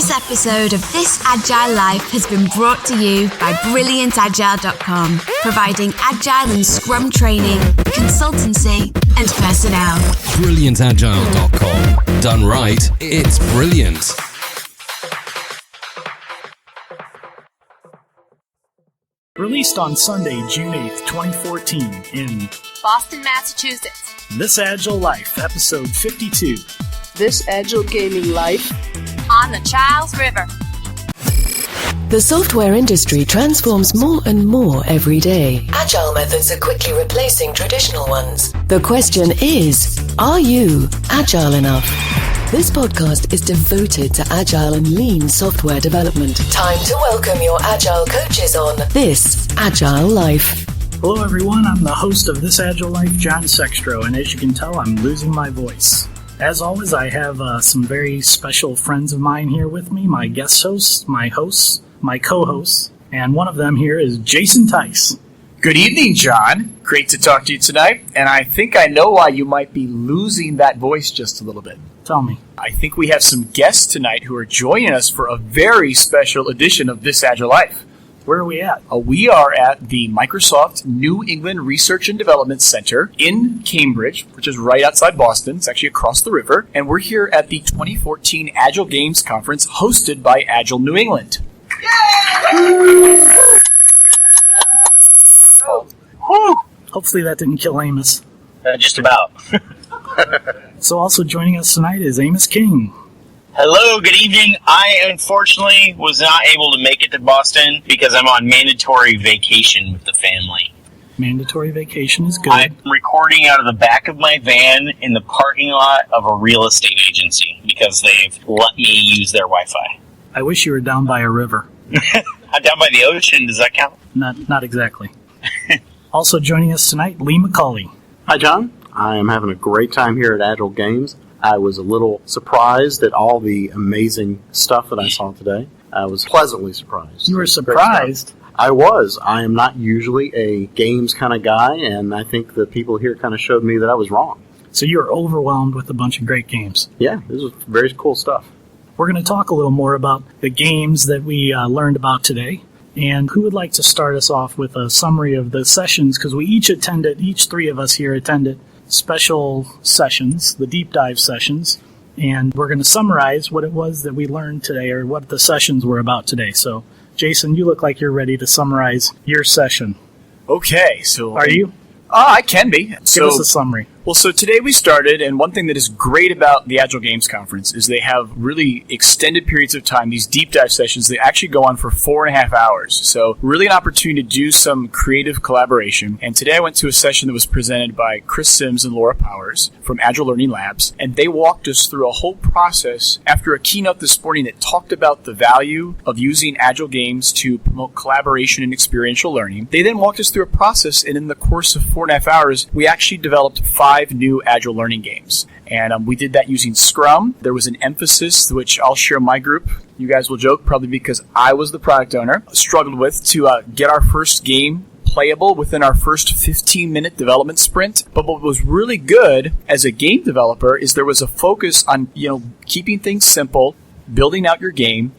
This episode of This Agile Life has been brought to you by BrilliantAgile.com, providing Agile and Scrum training, consultancy, and personnel. BrilliantAgile.com. Done right, it's brilliant. Released on Sunday, June 8th, 2014 in Boston, Massachusetts. This Agile Life, episode 52. This Agile Gaming Life. On the Charles River. The software industry transforms more and more every day. Agile methods are quickly replacing traditional ones. The question is, are you agile enough? This podcast is devoted to agile and lean software development. Time to welcome your agile coaches on This Agile Life. Hello everyone, I'm the host of This Agile Life, John Sextro, and as you can tell, I'm losing my voice. As always, I have some very special friends of mine here with me, my guest hosts, my co-hosts, and one of them here is Jason Tice. Good evening, John. Great to talk to you tonight, and I think I know why you might be losing that voice just a little bit. Tell me. I think we have some guests tonight who are joining us for a very special edition of This Agile Life. Where are we at? We are at the Microsoft New England Research and Development Center in Cambridge, which is right outside Boston. It's actually across the river. And we're here at the 2014 Agile Games Conference hosted by Agile New England. Hopefully that didn't kill Amos. Just about. So also joining us tonight is Amos King. Hello, good evening. I unfortunately was not able to make it to Boston because I'm on mandatory vacation with the family. Mandatory vacation is good. I'm recording out of the back of my van in the parking lot of a real estate agency because they've let me use their Wi-Fi. I wish you were down by a river. I'm down by the ocean. Does that count? Not exactly. Also joining us tonight, Lee McCauley. Hi, John. I am having a great time here at Agile Games. I was a little surprised at all the amazing stuff that I saw today. I was pleasantly surprised. You were surprised? I was. I am not usually a games kind of guy, and I think the people here kind of showed me that I was wrong. So you were overwhelmed with a bunch of great games. Yeah, this was very cool stuff. We're going to talk a little more about the games that we learned about today. And who would like to start us off with a summary of the sessions? Because we each three of us here attended special sessions, the deep dive sessions, and we're going to summarize what it was that we learned today or what the sessions were about today. So, Jason, you look like you're ready to summarize your session. Okay, so... Are you? I can be. Give us a summary. Well, so today we started, and one thing that is great about the Agile Games Conference is they have really extended periods of time, these deep dive sessions, they actually go on for 4.5 hours. So really an opportunity to do some creative collaboration. And today I went to a session that was presented by Chris Sims and Laura Powers from Agile Learning Labs, and they walked us through a whole process after a keynote this morning that talked about the value of using Agile Games to promote collaboration and experiential learning. They then walked us through a process, and in the course of 4.5 hours, we actually developed 5 new Agile learning games. And we did that using Scrum. There was an emphasis, which I'll share my group. You guys will joke, probably because I was the product owner, struggled with to get our first game playable within our first 15-minute development sprint. But what was really good as a game developer is there was a focus on, keeping things simple, building out your game,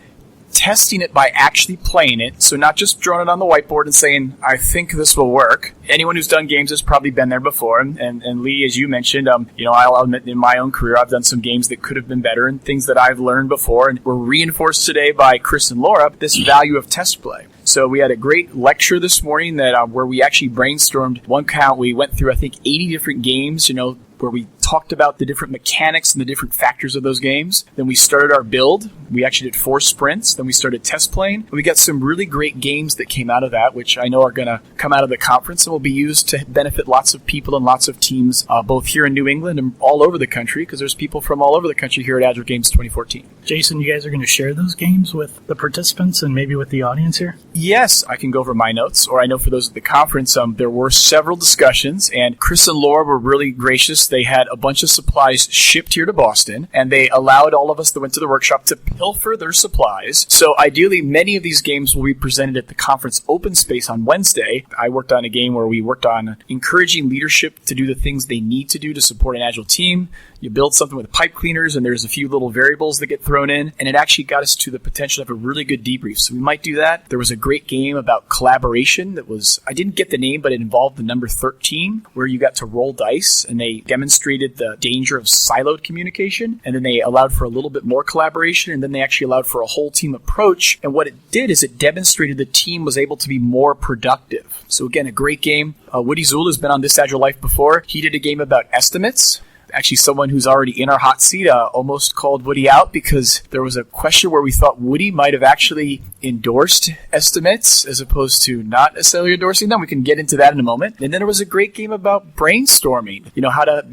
testing it by actually playing it, so not just drawing it on the whiteboard and saying, I think this will work. Anyone who's done games has probably been there before, and Lee, as you mentioned, I'll admit in my own career I've done some games that could have been better and things that I've learned before, and were reinforced today by Chris and Laura, this value of test play. So we had a great lecture this morning that where we actually brainstormed, one count, we went through I think 80 different games, where we talked about the different mechanics and the different factors of those games. Then we started our build. We actually did 4 sprints. Then we started test playing. And we got some really great games that came out of that, which I know are going to come out of the conference and will be used to benefit lots of people and lots of teams, both here in New England and all over the country, because there's people from all over the country here at Agile Games 2014. Jason, you guys are going to share those games with the participants and maybe with the audience here? Yes, I can go over my notes, or I know for those at the conference, there were several discussions, and Chris and Laura were really gracious. They had a bunch of supplies shipped here to Boston, and they allowed all of us that went to the workshop to pilfer their supplies. So ideally, many of these games will be presented at the conference open space on Wednesday. I worked on a game where we worked on encouraging leadership to do the things they need to do to support an Agile team. You build something with pipe cleaners, and there's a few little variables that get thrown in, and it actually got us to the potential of a really good debrief. So we might do that. There was a great game about collaboration that was, I didn't get the name, but it involved the number 13, where you got to roll dice, and they demonstrated the danger of siloed communication, and then they allowed for a little bit more collaboration, and then they actually allowed for a whole team approach. And what it did is it demonstrated the team was able to be more productive. So again, a great game. Woody Zool has been on This Agile Life before. He did a game about estimates. Actually, someone who's already in our hot seat almost called Woody out because there was a question where we thought Woody might have actually endorsed estimates as opposed to not necessarily endorsing them. We can get into that in a moment. And then there was a great game about brainstorming.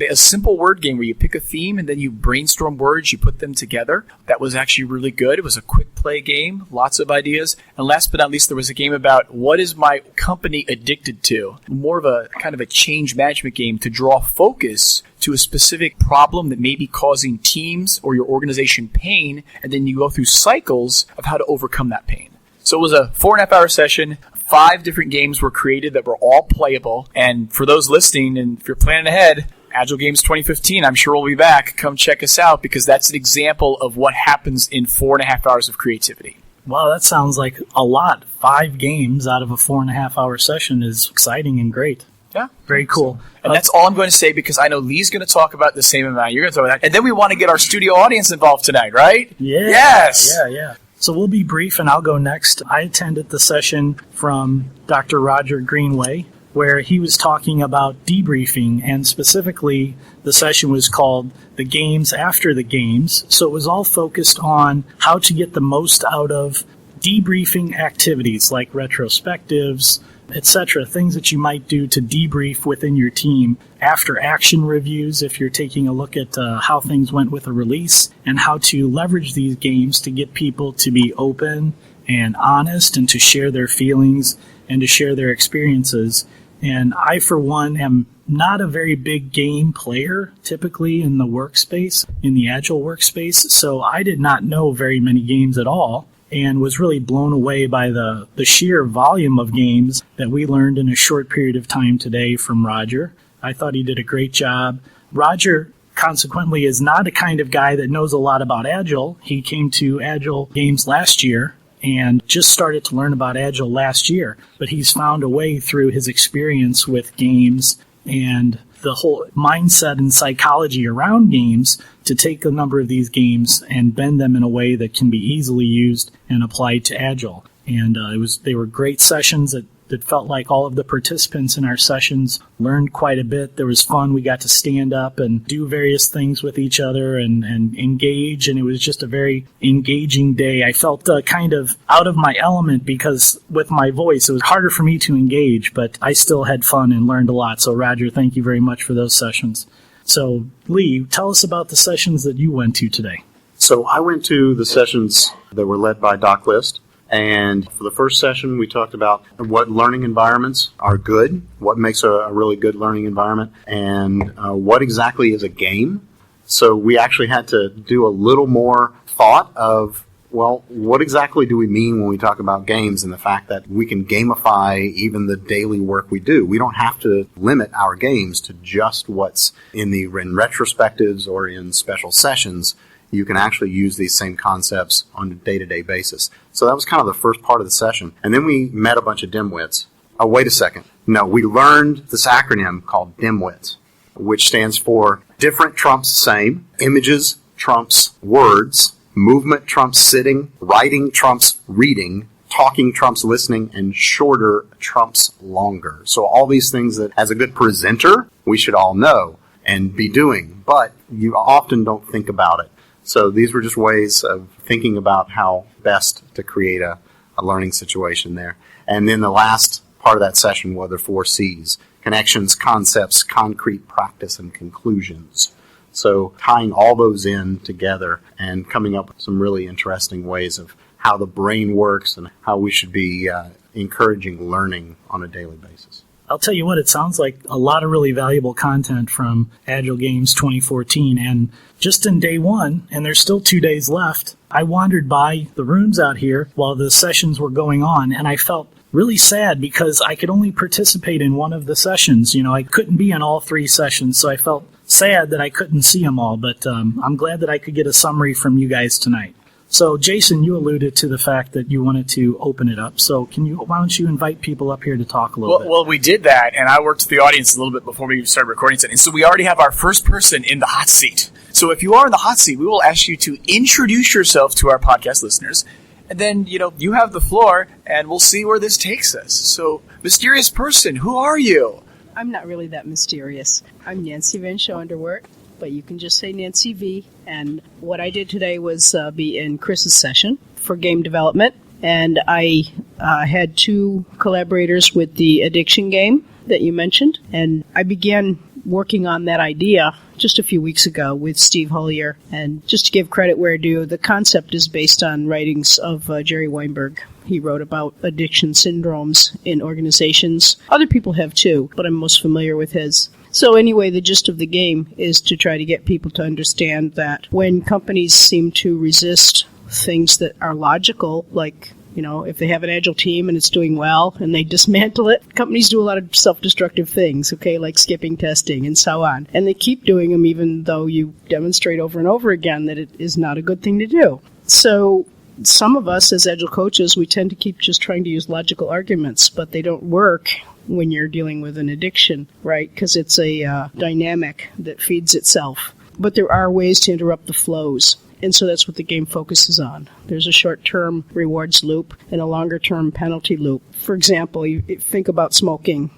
A simple word game where you pick a theme and then you brainstorm words, you put them together. That was actually really good. It was a quick play game, lots of ideas. And last but not least, there was a game about what is my company addicted to? More of a kind of a change management game to draw focus to a specific problem that may be causing teams or your organization pain, and then you go through cycles of how to overcome that pain. So it was a 4.5-hour session. 5 different games were created that were all playable. And for those listening, and if you're planning ahead, Agile Games 2015, I'm sure we'll be back. Come check us out because that's an example of what happens in 4.5 hours of creativity. Wow, that sounds like a lot. 5 games out of a 4.5-hour session is exciting and great. Yeah. Very cool. And that's all I'm going to say because I know Lee's going to talk about the same amount. You're going to talk about that. And then we want to get our studio audience involved tonight, right? Yeah. Yes. Yeah. So we'll be brief and I'll go next. I attended the session from Dr. Roger Greenway where he was talking about debriefing, and specifically the session was called The Games After the Games. So it was all focused on how to get the most out of debriefing activities like retrospectives, etc., things that you might do to debrief within your team, after action reviews if you're taking a look at how things went with a release, and how to leverage these games to get people to be open and honest and to share their feelings and to share their experiences. And I, for one, am not a very big game player typically in the workspace, in the Agile workspace, so I did not know very many games at all, and was really blown away by the sheer volume of games that we learned in a short period of time today from Roger. I thought he did a great job. Roger, consequently, is not a kind of guy that knows a lot about Agile. He came to Agile Games last year and just started to learn about Agile last year, but he's found a way through his experience with games and the whole mindset and psychology around games to take a number of these games and bend them in a way that can be easily used and applied to Agile. And they were great sessions that felt like all of the participants in our sessions learned quite a bit. There was fun. We got to stand up and do various things with each other and engage, and it was just a very engaging day. I felt kind of out of my element because with my voice, it was harder for me to engage, but I still had fun and learned a lot. So, Roger, thank you very much for those sessions. So, Lee, tell us about the sessions that you went to today. So I went to the sessions that were led by Doc List. And for the first session, we talked about what learning environments are good, what makes a really good learning environment, and what exactly is a game. So we actually had to do a little more thought of, well, what exactly do we mean when we talk about games and the fact that we can gamify even the daily work we do. We don't have to limit our games to just what's in retrospectives or in special sessions. You can actually use these same concepts on a day-to-day basis. So that was kind of the first part of the session. And then we met a bunch of dimwits. Oh, wait a second. No, we learned this acronym called DIMWIT, which stands for different trumps same, images trumps words, movement trumps sitting, writing trumps reading, talking trumps listening, and shorter trumps longer. So all these things that, as a good presenter, we should all know and be doing, but you often don't think about it. So these were just ways of thinking about how best to create a learning situation there. And then the last part of that session were the 4 C's: connections, concepts, concrete, practice, and conclusions. So tying all those in together and coming up with some really interesting ways of how the brain works and how we should be encouraging learning on a daily basis. I'll tell you what, it sounds like a lot of really valuable content from Agile Games 2014. And just in day one, and there's still 2 days left, I wandered by the rooms out here while the sessions were going on, and I felt really sad because I could only participate in one of the sessions. I couldn't be in all 3 sessions, so I felt sad that I couldn't see them all, but I'm glad that I could get a summary from you guys tonight. So, Jason, you alluded to the fact that you wanted to open it up. So, why don't you invite people up here to talk a little bit? Well, we did that, and I worked with the audience a little bit before we started recording today. And so we already have our first person in the hot seat. So if you are in the hot seat, we will ask you to introduce yourself to our podcast listeners. And then, you have the floor, and we'll see where this takes us. So, mysterious person, who are you? I'm not really that mysterious. I'm Nancy Van Schoenderwerk, but you can just say Nancy V. And what I did today was be in Chris's session for game development. And I had 2 collaborators with the addiction game that you mentioned. And I began working on that idea just a few weeks ago with Steve Hollier. And just to give credit where due, the concept is based on writings of Jerry Weinberg. He wrote about addiction syndromes in organizations. Other people have too, but I'm most familiar with his. So anyway, the gist of the game is to try to get people to understand that when companies seem to resist things that are logical, like, if they have an agile team and it's doing well and they dismantle it, companies do a lot of self-destructive things, like skipping testing and so on. And they keep doing them even though you demonstrate over and over again that it is not a good thing to do. So some of us as agile coaches, we tend to keep just trying to use logical arguments, but they don't work when you're dealing with an addiction, right? Because it's a dynamic that feeds itself. But there are ways to interrupt the flows. And so that's what the game focuses on. There's a short-term rewards loop and a longer-term penalty loop. For example, you think about smoking.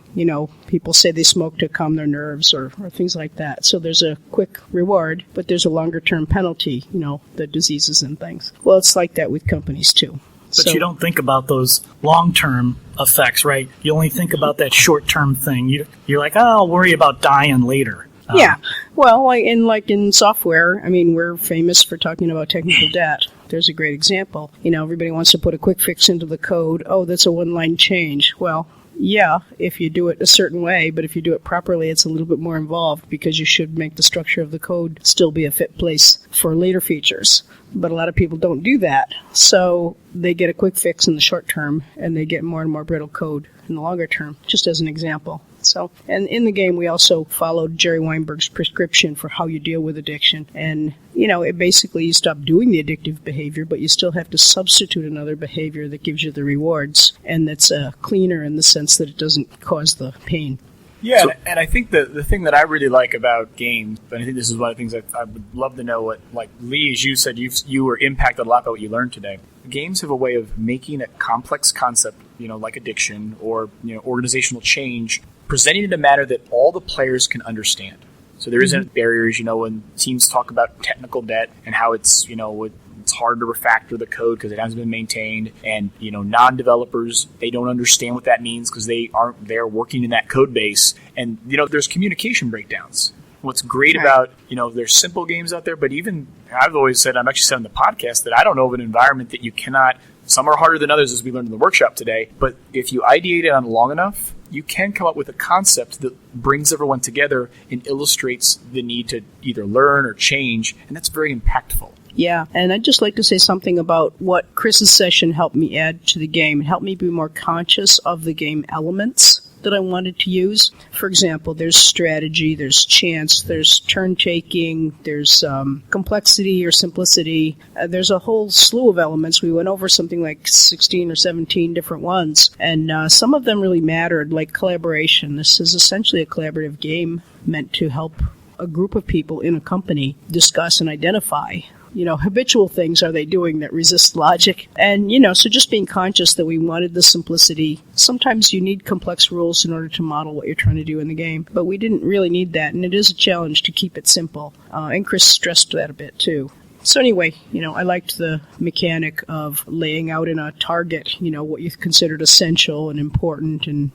People say they smoke to calm their nerves or things like that. So there's a quick reward, but there's a longer-term penalty, the diseases and things. Well, it's like that with companies too. But you don't think about those long-term effects, right? You only think about that short-term thing. You're like, I'll worry about dying later. Yeah. Well, in software, we're famous for talking about technical debt. There's a great example. Everybody wants to put a quick fix into the code. Oh, that's a one-line change. Well, yeah, if you do it a certain way, but if you do it properly, it's a little bit more involved because you should make the structure of the code still be a fit place for later features. But a lot of people don't do that. So they get a quick fix in the short term, and they get more and more brittle code in the longer term, just as an example. So, and in the game, we also followed Jerry Weinberg's prescription for how you deal with addiction. And, it basically, you stop doing the addictive behavior, but you still have to substitute another behavior that gives you the rewards, and that's cleaner in the sense that it doesn't cause the pain. Yeah, and I think the thing that I really like about games, and I think this is one of the things I would love to know, like Lee, as you said, you were impacted a lot by what you learned today. Games have a way of making a complex concept, like addiction or organizational change, presenting it in a manner that all the players can understand. So there isn't barriers, when teams talk about technical debt and how it's, it's hard to refactor the code because it hasn't been maintained. And, non-developers, they don't understand what that means because they aren't there working in that code base. And, there's communication breakdowns. What's great about, there's simple games out there, but even, I've always said, I've actually said on the podcast that I don't know of an environment that you cannot, some are harder than others as we learned in the workshop today, but if you ideate it on long enough, you can come up with a concept that brings everyone together and illustrates the need to either learn or change, and that's very impactful. Yeah, and I'd just like to say something about what Chris's session helped me add to the game. It helped me be more conscious of the game elements that I wanted to use. For example, there's strategy, there's chance, there's turn-taking, there's complexity or simplicity. There's a whole slew of elements. We went over something like 16 or 17 different ones, and some of them really mattered, like collaboration. This is essentially a collaborative game meant to help a group of people in a company discuss and identify habitual things are they doing that resist logic? And, so just being conscious that we wanted the simplicity. Sometimes you need complex rules in order to model what you're trying to do in the game, but we didn't really need that, and it is a challenge to keep it simple. And Chris stressed that a bit, too. So anyway, I liked the mechanic of laying out in a target, what you considered essential and important and,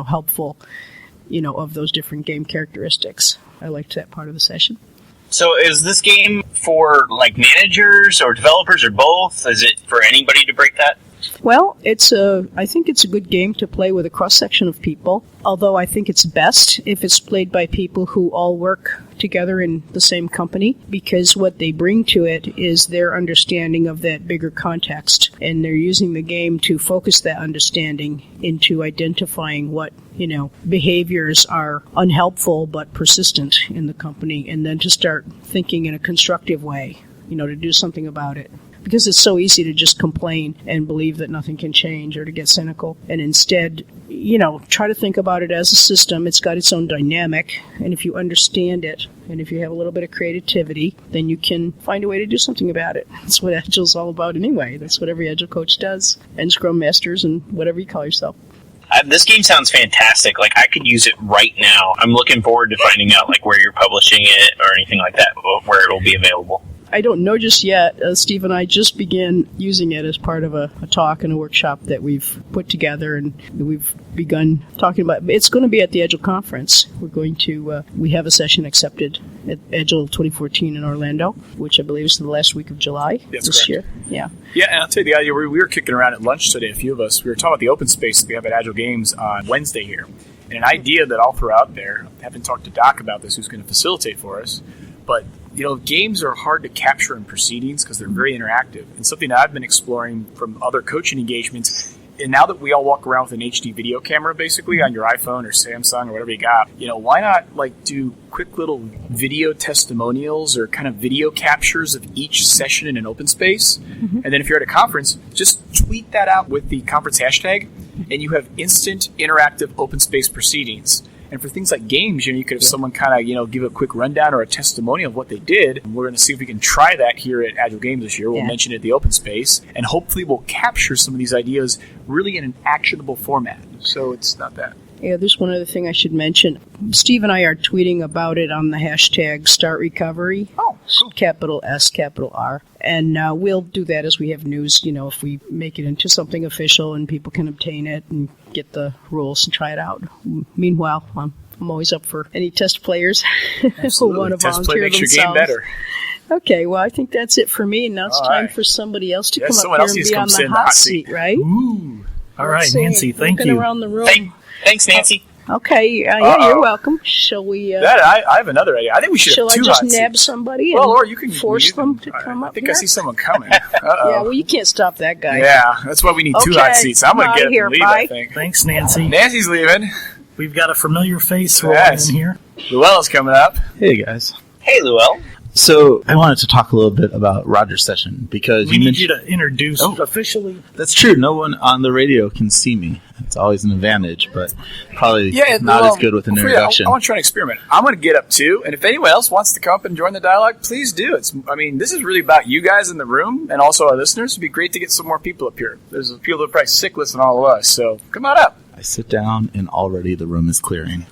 helpful, of those different game characteristics. I liked that part of the session. So is this game for managers or developers or both? Is it for anybody to break that? Well, I think it's a good game to play with a cross-section of people, although I think it's best if it's played by people who all work together in the same company, because what they bring to it is their understanding of that bigger context, and they're using the game to focus that understanding into identifying what behaviors are unhelpful but persistent in the company, and then to start thinking in a constructive way, to do something about it. Because it's so easy to just complain and believe that nothing can change, or to get cynical. And instead, try to think about it as a system. It's got its own dynamic. And if you understand it, and if you have a little bit of creativity, then you can find a way to do something about it. That's what Agile's all about anyway. That's what every Agile coach does. And Scrum Masters and whatever you call yourself. This game sounds fantastic. Like, I could use it right now. I'm looking forward to finding out, where you're publishing it or anything like that, where it'll be available. I don't know just yet. Steve and I just began using it as part of a talk and a workshop that we've put together, and we've begun talking about. It's going to be at the Agile conference. We're going to. We have a session accepted at Agile 2014 in Orlando, which I believe is the last week of July this year. Yeah. Yeah, and I'll tell you the idea. We were kicking around at lunch today. A few of us. We were talking about the open space that we have at Agile Games on Wednesday here, and an idea that I'll throw out there. I haven't talked to Doc about this, who's going to facilitate for us, but. Games are hard to capture in proceedings because they're very interactive. And something that I've been exploring from other coaching engagements, and now that we all walk around with an HD video camera, basically, on your iPhone or Samsung or whatever you got, why not, do quick little video testimonials or kind of video captures of each session in an open space? Mm-hmm. And then if you're at a conference, just tweet that out with the conference hashtag, and you have instant interactive open space proceedings. And for things like games, you could have someone kind of, give a quick rundown or a testimonial of what they did. And we're going to see if we can try that here at Agile Games this year. We'll mention it at the open space. And hopefully we'll capture some of these ideas really in an actionable format. So it's not bad. Yeah, there's one other thing I should mention. Steve and I are tweeting about it on the hashtag Start Recovery. Oh, cool. Capital S, capital R. And we'll do that as we have news, if we make it into something official and people can obtain it and get the rules and try it out. Meanwhile, I'm always up for any test players who want to volunteer makes themselves. Your game better. Okay, well, I think that's it for me. And now it's time for somebody else to come up here and be on the hot seat, right? Ooh. All right, Nancy, thank you. Around the room. Thanks, Nancy. Okay, you're welcome. Shall we... I have another idea. I think we should have two hot seats. Shall I just nab somebody and or you can force them to come up I think here? I see someone coming. Yeah, well, you can't stop that guy. Yeah, that's why we need two hot seats. I'm going to get up and leave, I think. Thanks, Nancy. Nancy's leaving. We've got a familiar face rolling in here. Llewellyn's coming up. Hey, guys. Hey, Llewellyn. So I wanted to talk a little bit about Roger's session because we need you to introduce officially. That's true. No one on the radio can see me. It's always an advantage, but probably not as good with an introduction. I want to try an experiment. I'm going to get up too, and if anyone else wants to come up and join the dialogue, please do. This is really about you guys in the room and also our listeners. It'd be great to get some more people up here. There's people that are probably sick listening to all of us, so come on up. I sit down, and already the room is clearing.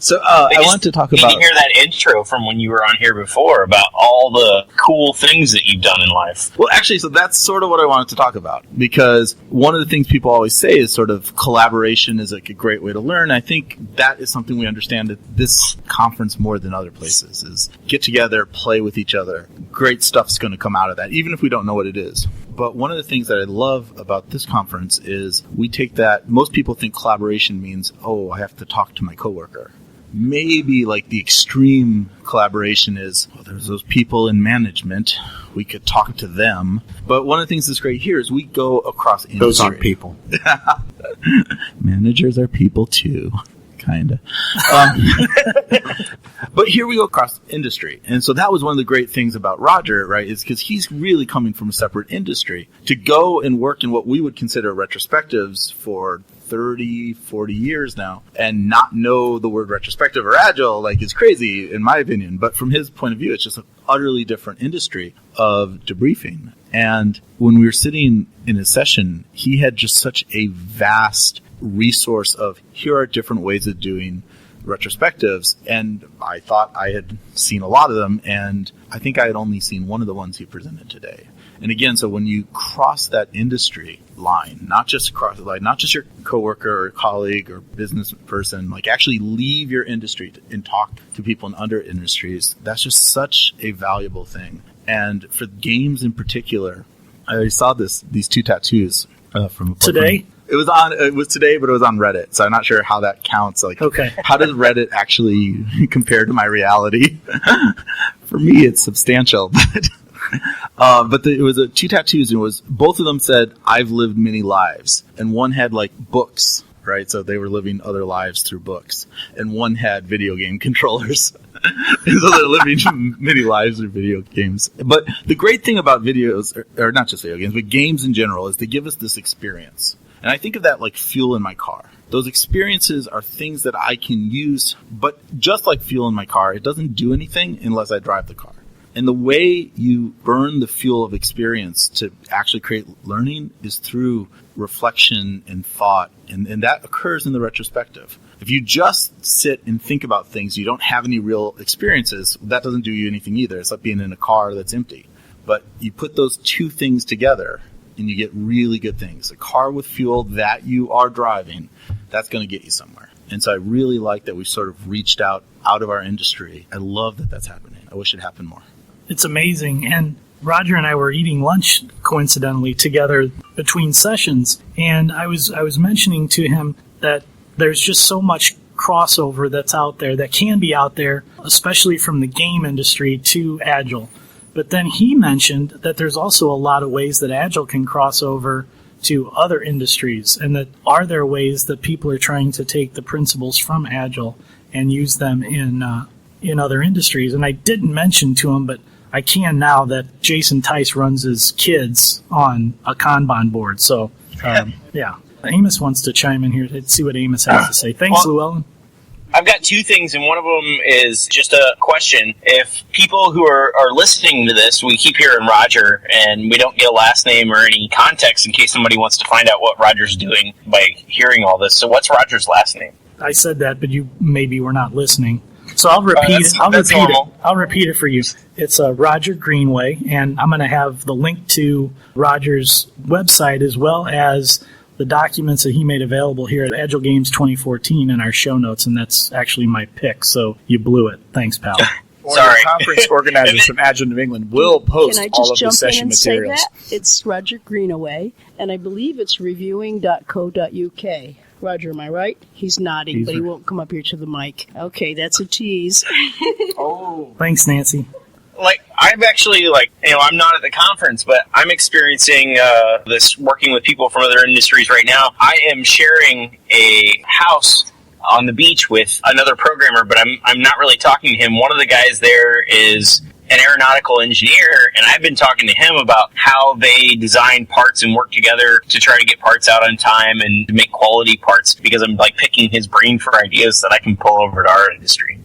So I want to talk about... You can hear that intro from when you were on here before about all the cool things that you've done in life. Well, actually, so that's sort of what I wanted to talk about, because one of the things people always say is sort of collaboration is like a great way to learn. I think that is something we understand at this conference more than other places, is get together, play with each other. Great stuff's going to come out of that, even if we don't know what it is. But one of the things that I love about this conference is we take that... Most people think collaboration means, I have to talk to my coworker. Maybe like the extreme collaboration is, there's those people in management. We could talk to them. But one of the things that's great here is we go across industry. Those aren't people. Managers are people too. Kind of. But here we go across industry. And so that was one of the great things about Roger, right, is because he's really coming from a separate industry. To go and work in what we would consider retrospectives for 30, 40 years now and not know the word retrospective or agile is crazy in my opinion. But from his point of view, it's just an utterly different industry of debriefing. And when we were sitting in his session, he had just such a vast resource of here are different ways of doing retrospectives. And I thought I had seen a lot of them. And I think I had only seen one of the ones he presented today. And again, so when you cross that industry line, not just cross the line, not just your coworker or colleague or business person, actually leave your industry and talk to people in other industries, that's just such a valuable thing. And for games in particular, I saw these two tattoos from Today? It was today, but it was on Reddit, so I'm not sure how that counts. Like, okay, how does Reddit actually compare to my reality? For me, it's substantial, but it was two tattoos, and it was both of them said, "I've lived many lives," and one had like books, right? So they were living other lives through books, and one had video game controllers. And so they're living many lives through video games. But the great thing about videos, or not just video games, but games in general, is they give us this experience. And I think of that like fuel in my car. Those experiences are things that I can use, but just like fuel in my car, it doesn't do anything unless I drive the car. And the way you burn the fuel of experience to actually create learning is through reflection and thought, and that occurs in the retrospective. If you just sit and think about things, you don't have any real experiences, that doesn't do you anything either. It's like being in a car that's empty. But you put those two things together, and you get really good things. A car with fuel that you are driving, that's going to get you somewhere. And so I really like that we sort of reached out of our industry. I love that that's happening. I wish it happened more. It's amazing. And Roger and I were eating lunch, coincidentally, together between sessions. And I was mentioning to him that there's just so much crossover that's out there, that can be out there, especially from the game industry to Agile. But then he mentioned that there's also a lot of ways that Agile can cross over to other industries, and that are there ways that people are trying to take the principles from Agile and use them in other industries. And I didn't mention to him, but I can now, that Jason Tice runs his kids on a Kanban board. So, yeah. Amos wants to chime in here to see what Amos has to say. Thanks, Llewellyn. I've got two things, and one of them is just a question. If people who are listening to this, we keep hearing Roger, and we don't get a last name or any context in case somebody wants to find out what Roger's doing by hearing all this. So what's Roger's last name? I said that, but you maybe were not listening. So I'll repeat it. I'll repeat it for you. It's Roger Greenway, and I'm going to have the link to Roger's website as well as the documents that he made available here at Agile Games 2014 in our show notes, and that's actually my pick, so you blew it. Thanks, pal. Sorry. The conference organizers from Agile New England will post all of the session materials. Say that? It's Roger Greenaway, and I believe it's reviewing.co.uk. Roger, am I right? He's nodding, but he won't come up here to the mic. Okay, that's a tease. Oh. Thanks, Nancy. Like, I'm actually, I'm not at the conference, but I'm experiencing this working with people from other industries right now. I am sharing a house on the beach with another programmer, but I'm not really talking to him. One of the guys there is an aeronautical engineer, and I've been talking to him about how they design parts and work together to try to get parts out on time and to make quality parts, because I'm picking his brain for ideas that I can pull over to our industry.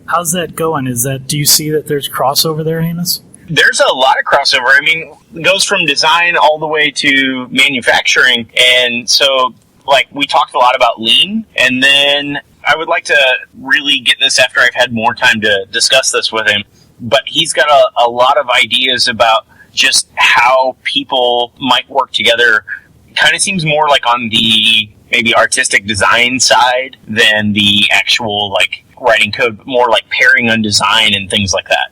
How's that going? Do you see that there's crossover there, Amos? There's a lot of crossover. I mean, it goes from design all the way to manufacturing. And so, we talked a lot about lean. And then I would like to really get this after I've had more time to discuss this with him. But he's got a lot of ideas about just how people might work together. Kind of seems more like on the maybe artistic design side than the actual, writing code, but more like pairing on design and things like that.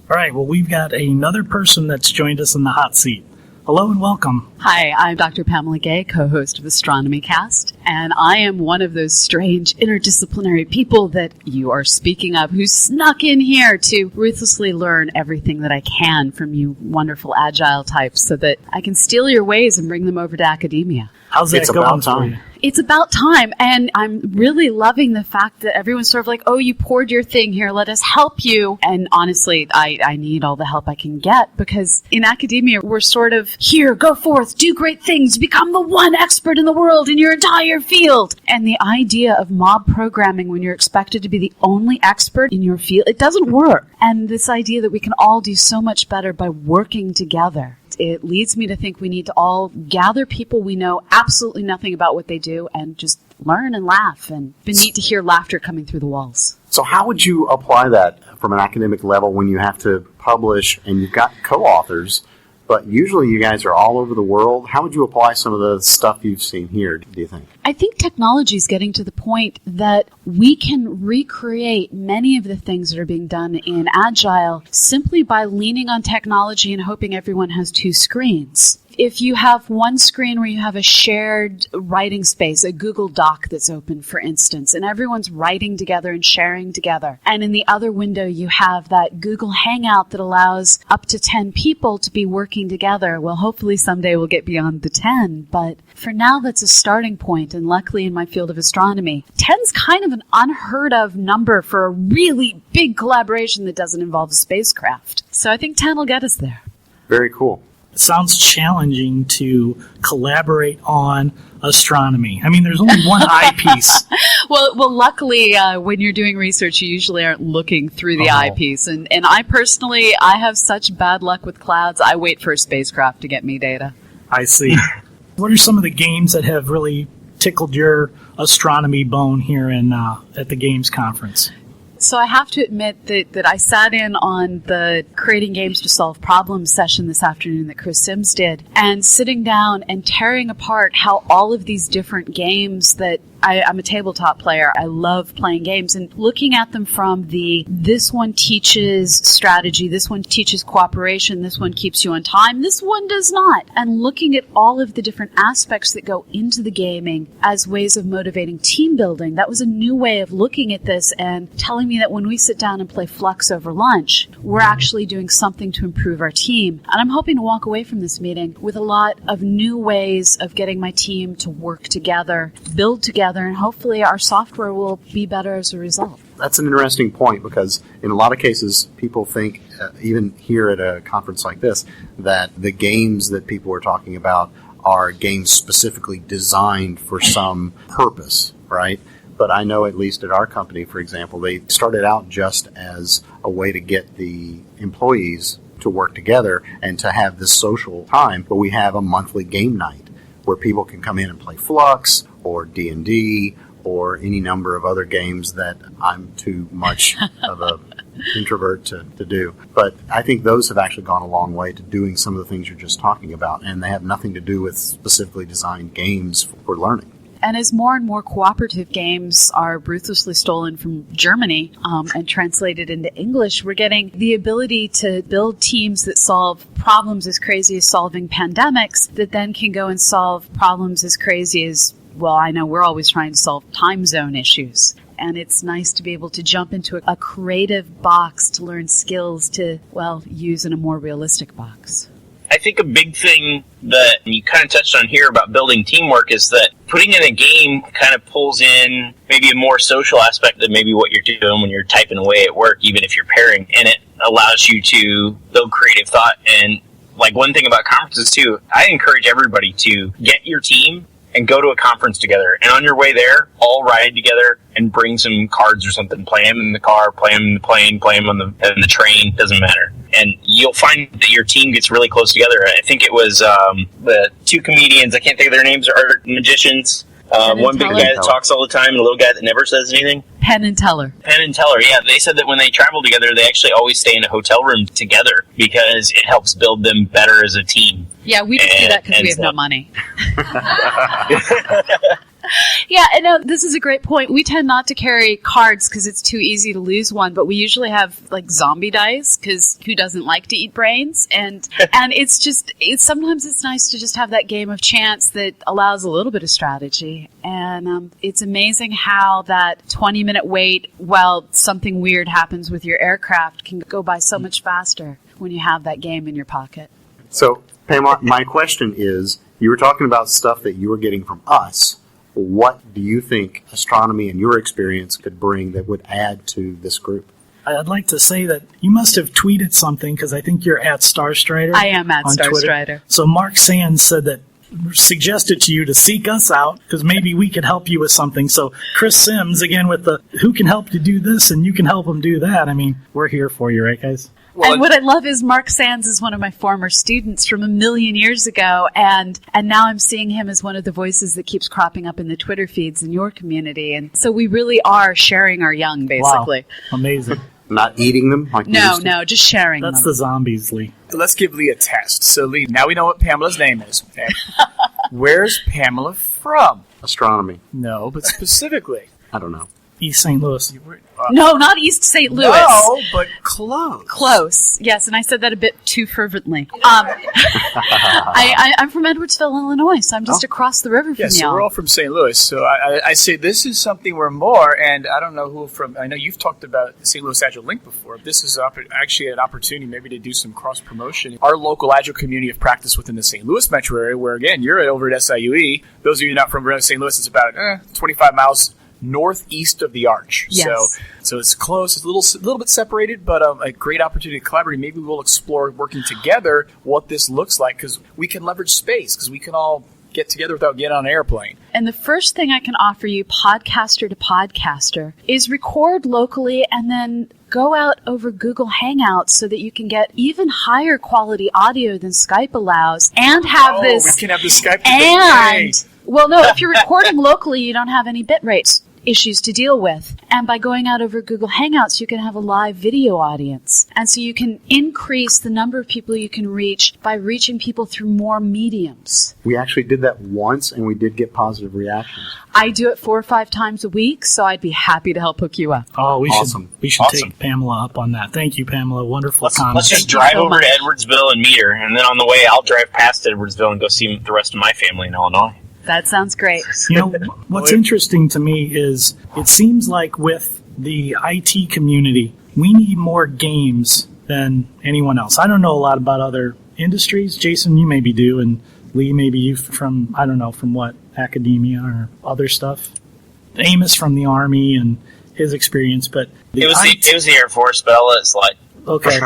All right, well, we've got another person that's joined us in the hot seat. Hello and welcome. Hi, I'm Dr. Pamela Gay, co-host of Astronomy Cast, and I am one of those strange interdisciplinary people that you are speaking of who snuck in here to ruthlessly learn everything that I can from you wonderful Agile types so that I can steal your ways and bring them over to academia. How's that going for you? It's about time, and I'm really loving the fact that everyone's sort of like, oh, you poured your thing here, let us help you. And honestly, I need all the help I can get, because in academia, we're sort of, here, go forth, do great things, become the one expert in the world in your entire field. And the idea of mob programming when you're expected to be the only expert in your field, it doesn't work. And this idea that we can all do so much better by working together. It leads me to think we need to all gather people we know absolutely nothing about what they do and just learn and laugh. And it's been neat to hear laughter coming through the walls. So how would you apply that from an academic level when you have to publish and you've got co-authors but usually you guys are all over the world. How would you apply some of the stuff you've seen here, do you think? I think technology is getting to the point that we can recreate many of the things that are being done in Agile simply by leaning on technology and hoping everyone has two screens. If you have one screen where you have a shared writing space, a Google Doc that's open, for instance, and everyone's writing together and sharing together, and in the other window you have that Google Hangout that allows up to 10 people to be working together, well, hopefully someday we'll get beyond the 10, but for now that's a starting point, and luckily in my field of astronomy, 10's kind of an unheard of number for a really big collaboration that doesn't involve a spacecraft. So I think 10 will get us there. Very cool. It sounds challenging to collaborate on astronomy. I mean, there's only one eyepiece. Well, luckily, when you're doing research, you usually aren't looking through the eyepiece. And I personally, I have such bad luck with clouds, I wait for a spacecraft to get me data. I see. What are some of the games that have really tickled your astronomy bone here at the Games Conference? So I have to admit that I sat in on the Creating Games to Solve Problems session this afternoon that Chris Sims did, and sitting down and tearing apart how all of these different games that I'm a tabletop player. I love playing games and looking at them from this one teaches strategy, this one teaches cooperation, this one keeps you on time, this one does not. And looking at all of the different aspects that go into the gaming as ways of motivating team building. That was a new way of looking at this and telling me that when we sit down and play Flux over lunch, we're actually doing something to improve our team. And I'm hoping to walk away from this meeting with a lot of new ways of getting my team to work together, build together, and hopefully our software will be better as a result. That's an interesting point because in a lot of cases, people think, even here at a conference like this, that the games that people are talking about are games specifically designed for some purpose, right? But I know at least at our company, for example, they started out just as a way to get the employees to work together and to have this social time. But we have a monthly game night where people can come in and play Flux or D&D or any number of other games that I'm too much of a introvert to do. But I think those have actually gone a long way to doing some of the things you're just talking about, and they have nothing to do with specifically designed games for learning. And as more and more cooperative games are ruthlessly stolen from Germany and translated into English, we're getting the ability to build teams that solve problems as crazy as solving pandemics that then can go and solve problems as crazy as, well, I know we're always trying to solve time zone issues. And it's nice to be able to jump into a creative box to learn skills to, well, use in a more realistic box. I think a big thing that you kind of touched on here about building teamwork is that putting in a game kind of pulls in maybe a more social aspect than maybe what you're doing when you're typing away at work, even if you're pairing, and it allows you to build creative thought. And like one thing about conferences too, I encourage everybody to get your team and go to a conference together. And on your way there, all ride together and bring some cards or something. Play them in the car, play them in the plane, play them on the train, doesn't matter. And you'll find that your team gets really close together. I think it was the two comedians, I can't think of their names, are magicians. One big guy that talks all the time and a little guy that never says anything. Penn and Teller. Penn and Teller, yeah. They said that when they travel together, they actually always stay in a hotel room together because it helps build them better as a team. Yeah, we just do that because we have no money. Yeah, and no, this is a great point. We tend not to carry cards because it's too easy to lose one, but we usually have like zombie dice because who doesn't like to eat brains? And sometimes it's nice to just have that game of chance that allows a little bit of strategy. And it's amazing how that 20-minute wait while something weird happens with your aircraft can go by so much faster when you have that game in your pocket. So, Pam, my question is, you were talking about stuff that you were getting from us. What do you think astronomy and your experience could bring that would add to this group? I'd like to say that you must have tweeted something because I think you're at Starstrider. I am at Starstrider. Twitter. So Mark Sands said that suggested to you to seek us out because maybe we could help you with something. So Chris Sims, again, with the who can help you do this and you can help them do that. I mean, we're here for you, right, guys? And what I love is Mark Sands is one of my former students from a million years ago, and now I'm seeing him as one of the voices that keeps cropping up in the Twitter feeds in your community. And so we really are sharing our young, basically. Wow. Amazing. Not eating them like we used to? No, just sharing That's them. the zombies, Lee. Let's give Lee a test. So, Lee, now we know what Pamela's name is. Okay? Where's Pamela from? Astronomy. No, but specifically. I don't know. East St. Louis. No, not East St. Louis. No, but close. Close. Yes, and I said that a bit too fervently. I'm from Edwardsville, Illinois, so I'm just across the river from Yeah, so y'all. we're all from St. Louis. So I say this is something we're more, and I don't know who from, I know you've talked about St. Louis Agile Link before. This is actually an opportunity maybe to do some cross-promotion. Our local Agile community of practice within the St. Louis metro area, where, again, you're over at SIUE. Those of you not from St. Louis, it's about 25 miles northeast of the Arch. Yes. So it's close. It's a little bit separated, but a great opportunity to collaborate. Maybe we'll explore working together what this looks like, because we can leverage space, because we can all get together without getting on an airplane. And the first thing I can offer you, podcaster to podcaster, is record locally and then go out over Google Hangouts so that you can get even higher quality audio than Skype allows, and have We can have the Skype. Well, no, if you're recording locally, you don't have any bit rates issues to deal with. And by going out over Google Hangouts, you can have a live video audience. And so you can increase the number of people you can reach by reaching people through more mediums. We actually did that once, and we did get positive reactions. I do it 4 or 5 times a week, so I'd be happy to help hook you up. Oh, we Awesome. should Awesome. take Pamela up on that. Thank you, Pamela. Wonderful comment. Let's just Thank you drive so over much. to Edwardsville and meet her, and then on the way, I'll drive past Edwardsville and go see the rest of my family in Illinois. That sounds great. You know, what's interesting to me is it seems like with the IT community, we need more games than anyone else. I don't know a lot about other industries. Jason, you maybe do, and Lee, maybe you from, I don't know, from what, academia or other stuff. Amos from the Army and his experience, but It was the Air Force, but I'll let it slide. Okay.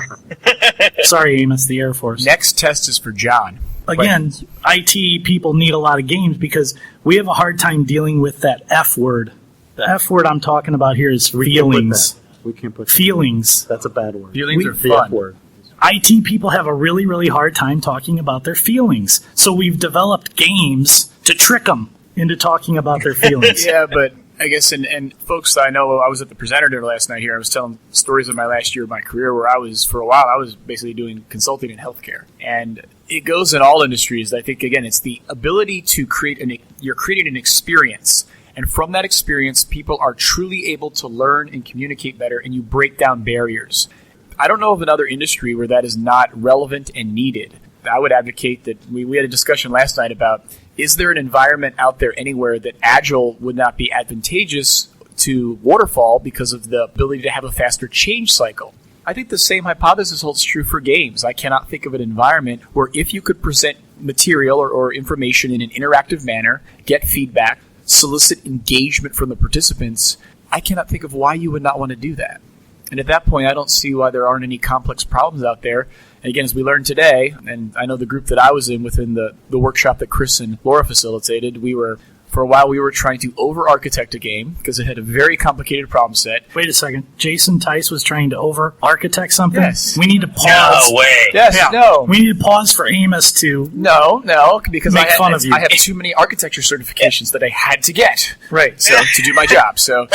Sorry, Amos, the Air Force. Next test is for John. Again, IT people need a lot of games because we have a hard time dealing with that F word. The F word I'm talking about here is feelings. We can't put that. Feelings. That's a bad word. Feelings are The F fun. word. IT people have a really, really hard time talking about their feelings. So we've developed games to trick them into talking about their feelings. Yeah, but I guess, and folks, I know I was at the presenter dinner last night here. I was telling stories of my last year of my career where for a while, I was basically doing consulting in healthcare. And it goes in all industries. I think, again, it's the ability to you're creating an experience. And from that experience, people are truly able to learn and communicate better, and you break down barriers. I don't know of another industry where that is not relevant and needed. I would advocate that we had a discussion last night about, is there an environment out there anywhere that Agile would not be advantageous to Waterfall because of the ability to have a faster change cycle? I think the same hypothesis holds true for games. I cannot think of an environment where if you could present material or information in an interactive manner, get feedback, solicit engagement from the participants, I cannot think of why you would not want to do that. And at that point, I don't see why there aren't any complex problems out there. And again, as we learned today, and I know the group that I was in within the workshop that Chris and Laura facilitated, for a while we were trying to over-architect a game because it had a very complicated problem set. Wait a second. Jason Tice was trying to over-architect something? Yes. We need to pause. No way. Yes, Yeah. no. We need to pause for Amos to... No, because Make fun of you. I have too many architecture certifications that I had to get. Right. So to do my job. So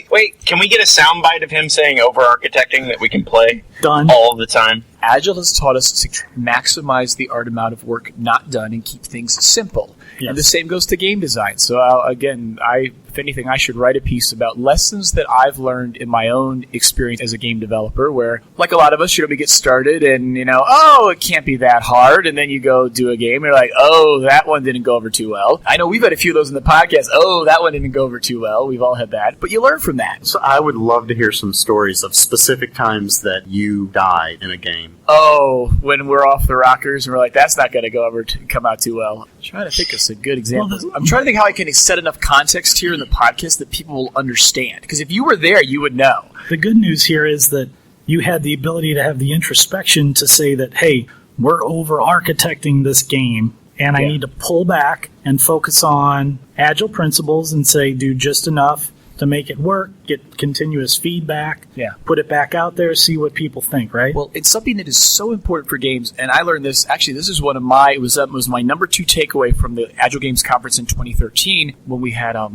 Wait. Can we get a soundbite of him saying over-architecting that we can play Done. all the time? Agile has taught us to maximize the art amount of work not done and keep things simple. Yes. And the same goes to game design. So if anything, I should write a piece about lessons that I've learned in my own experience as a game developer where, like a lot of us, we get started and, it can't be that hard. And then you go do a game and you're like, oh, that one didn't go over too well. I know we've had a few of those in the podcast. Oh, that one didn't go over too well. We've all had that. But you learn from that. So I would love to hear some stories of specific times that you died in a game. Oh, when we're off the rockers and we're like, that's not going to come out too well. I'm trying to think of some good examples. I'm trying to think how I can set enough context here in the podcast that people will understand. Because if you were there, you would know. The good news here is that you had the ability to have the introspection to say that, hey, we're over-architecting this game, and I need to pull back and focus on Agile principles and say, do just enough to make it work, get continuous feedback, put it back out there, see what people think, right? Well, it's something that is so important for games, and I learned this. Actually, this is one of my. It was my number 2 takeaway from the Agile Games conference in 2013 when we had help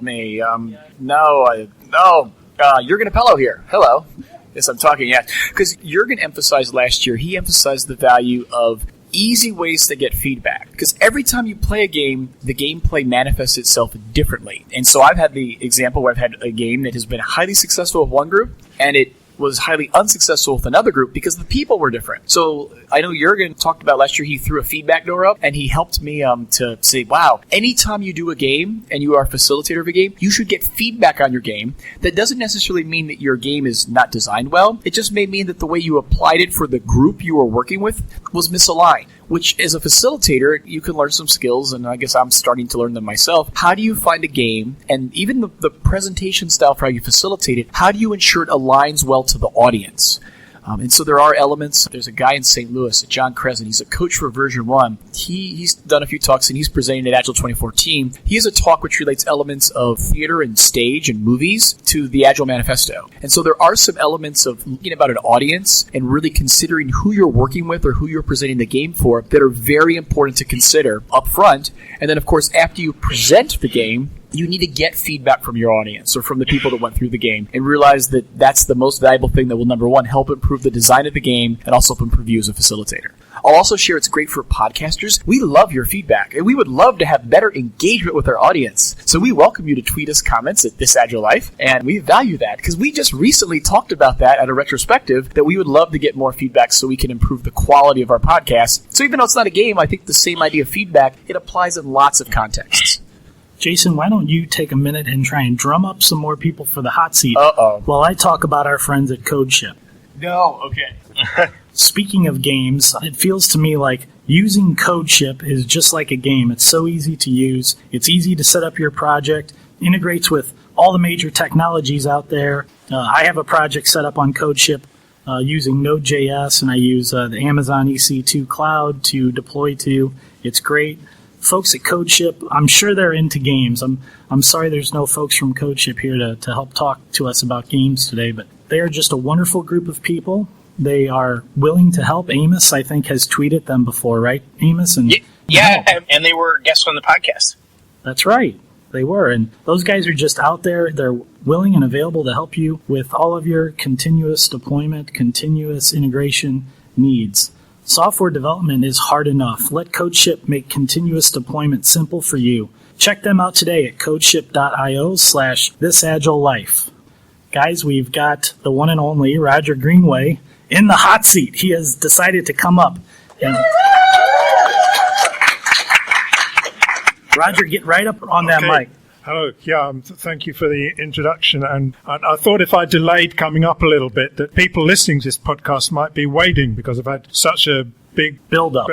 me, Jurgen Apello here. Hello. Yes, I'm talking, yeah. Because Jurgen emphasized last year, he emphasized the value of easy ways to get feedback. Because every time you play a game, the gameplay manifests itself differently. And so I've had the example where I've had a game that has been highly successful with one group, and it was highly unsuccessful with another group because the people were different. So I know Jurgen talked about last year, he threw a feedback door up, and he helped me to say, wow, anytime you do a game and you are a facilitator of a game, you should get feedback on your game. That doesn't necessarily mean that your game is not designed well. It just may mean that the way you applied it for the group you were working with was misaligned. Which, as a facilitator, you can learn some skills, and I guess I'm starting to learn them myself. How do you find a game, and even the presentation style for how you facilitate it, how do you ensure it aligns well to the audience? And so there are elements. There's a guy in St. Louis, John Crescent. He's a coach for version 1. He's done a few talks, and he's presenting at Agile 2014. He has a talk which relates elements of theater and stage and movies to the Agile Manifesto. And so there are some elements of thinking about an audience and really considering who you're working with or who you're presenting the game for that are very important to consider up front. And then, of course, after you present the game, you need to get feedback from your audience or from the people that went through the game and realize that that's the most valuable thing that will, number one, help improve the design of the game and also help improve you as a facilitator. I'll also share it's great for podcasters. We love your feedback, and we would love to have better engagement with our audience. So we welcome you to tweet us comments at This Agile Life, and we value that because we just recently talked about that at a retrospective that we would love to get more feedback so we can improve the quality of our podcast. So even though it's not a game, I think the same idea of feedback, it applies in lots of contexts. Jason, why don't you take a minute and try and drum up some more people for the hot seat Uh-oh. while I talk about our friends at CodeShip. No, okay. Speaking of games, it feels to me like using CodeShip is just like a game. It's so easy to use. It's easy to set up your project, integrates with all the major technologies out there. I have a project set up on CodeShip using Node.js, and I use the Amazon EC2 cloud to deploy to. It's great. Folks at CodeShip, I'm sure they're into games. I'm sorry there's no folks from CodeShip here to help talk to us about games today, but they are just a wonderful group of people. They are willing to help. Amos, I think, has tweeted them before, right, Amos? And and they were guests on the podcast. That's right. They were. And those guys are just out there. They're willing and available to help you with all of your continuous deployment, continuous integration needs. Software development is hard enough. Let CodeShip make continuous deployment simple for you. Check them out today at codeship.io/thisagilelife. Guys, we've got the one and only Roger Greenway in the hot seat. He has decided to come up. And Roger, get right up on that mic. Hello. Yeah, thank you for the introduction. And I thought if I delayed coming up a little bit, that people listening to this podcast might be waiting because I've had such a big build-up.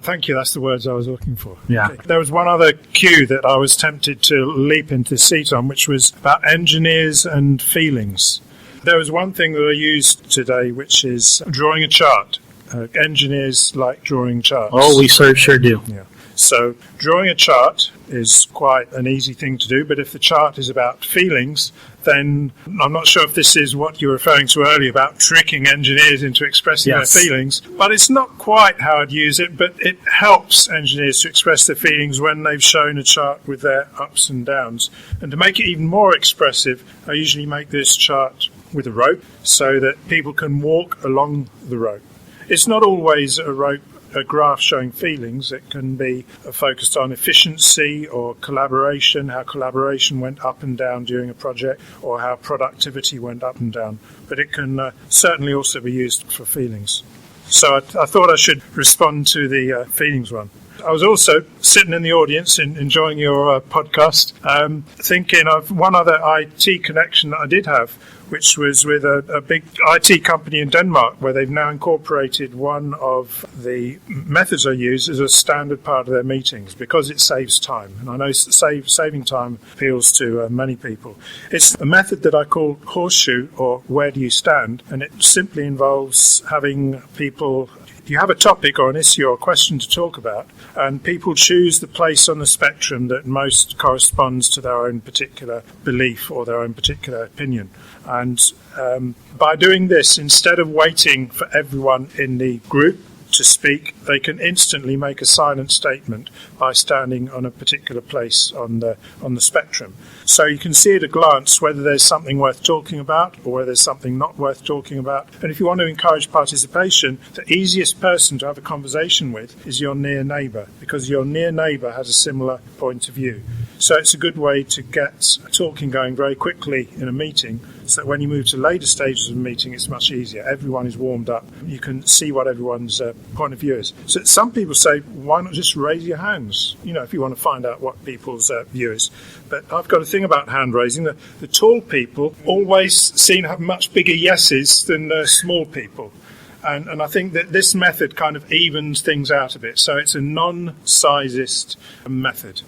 Thank you. That's the words I was looking for. Yeah. Okay. There was one other cue that I was tempted to leap into the seat on, which was about engineers and feelings. There was one thing that I used today, which is drawing a chart. Engineers like drawing charts. Oh, we sure do. Yeah. So drawing a chart is quite an easy thing to do, but if the chart is about feelings, then I'm not sure if this is what you were referring to earlier about tricking engineers into expressing their feelings, but it's not quite how I'd use it, but it helps engineers to express their feelings when they've shown a chart with their ups and downs. And to make it even more expressive, I usually make this chart with a rope so that people can walk along the rope. It's not always a graph showing feelings. It can be focused on efficiency or collaboration, how collaboration went up and down during a project, or how productivity went up and down. But it can certainly also be used for feelings. So I thought I should respond to the feelings one. I was also sitting in the audience enjoying your podcast, thinking of one other IT connection that I did have, which was with a big IT company in Denmark, where they've now incorporated one of the methods I use as a standard part of their meetings because it saves time. And I know saving time appeals to many people. It's a method that I call horseshoe, or where do you stand? And it simply involves having people... You have a topic or an issue or a question to talk about, and people choose the place on the spectrum that most corresponds to their own particular belief or their own particular opinion. And by doing this, instead of waiting for everyone in the group to speak, they can instantly make a silent statement by standing on a particular place on the spectrum. So you can see at a glance whether there's something worth talking about or whether there's something not worth talking about. And if you want to encourage participation, the easiest person to have a conversation with is your near neighbour, because your near neighbour has a similar point of view. So it's a good way to get talking going very quickly in a meeting, so that when you move to later stages of a meeting, it's much easier. Everyone is warmed up. You can see what everyone's point of view is. So some people say, why not just raise your hands, if you want to find out what people's view is. But I've got a thing about hand raising. The tall people always seem to have much bigger yeses than small people. And I think that this method kind of evens things out a bit. So it's a non-sizist method.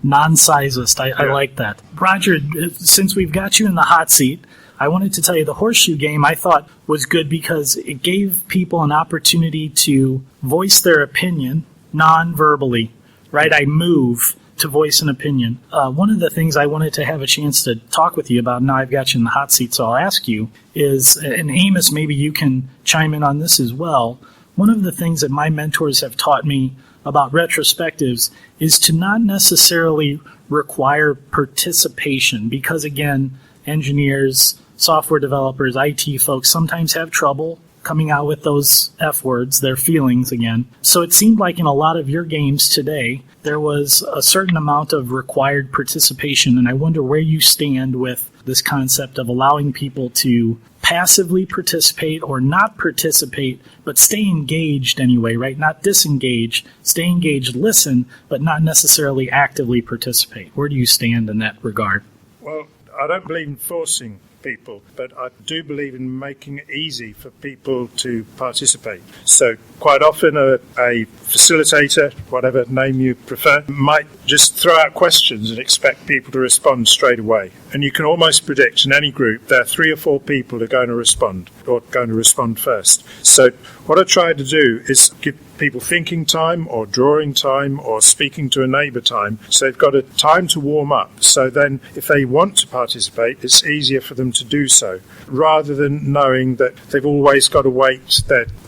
Non-sizist. I like that. Roger, since we've got you in the hot seat, I wanted to tell you the horseshoe game I thought was good because it gave people an opportunity to voice their opinion non-verbally, right? I move to voice an opinion. One of the things I wanted to have a chance to talk with you about, now I've got you in the hot seat, so I'll ask you, is, and Amos, maybe you can chime in on this as well, one of the things that my mentors have taught me about retrospectives is to not necessarily require participation because, again, engineers, software developers, IT folks sometimes have trouble coming out with those F words, their feelings again. So it seemed like in a lot of your games today, there was a certain amount of required participation, and I wonder where you stand with this concept of allowing people to passively participate or not participate, but stay engaged anyway, right? Not disengage, stay engaged, listen, but not necessarily actively participate. Where do you stand in that regard? Well, I don't believe in forcing people, but I do believe in making it easy for people to participate. So quite often a facilitator, whatever name you prefer, might just throw out questions and expect people to respond straight away. And you can almost predict in any group there are 3 or 4 people who are going to respond or going to respond first. So what I try to do is give people thinking time or drawing time or speaking to a neighbour time, so they've got a time to warm up. So then if they want to participate, it's easier for them to do so, rather than knowing that they've always got to wait,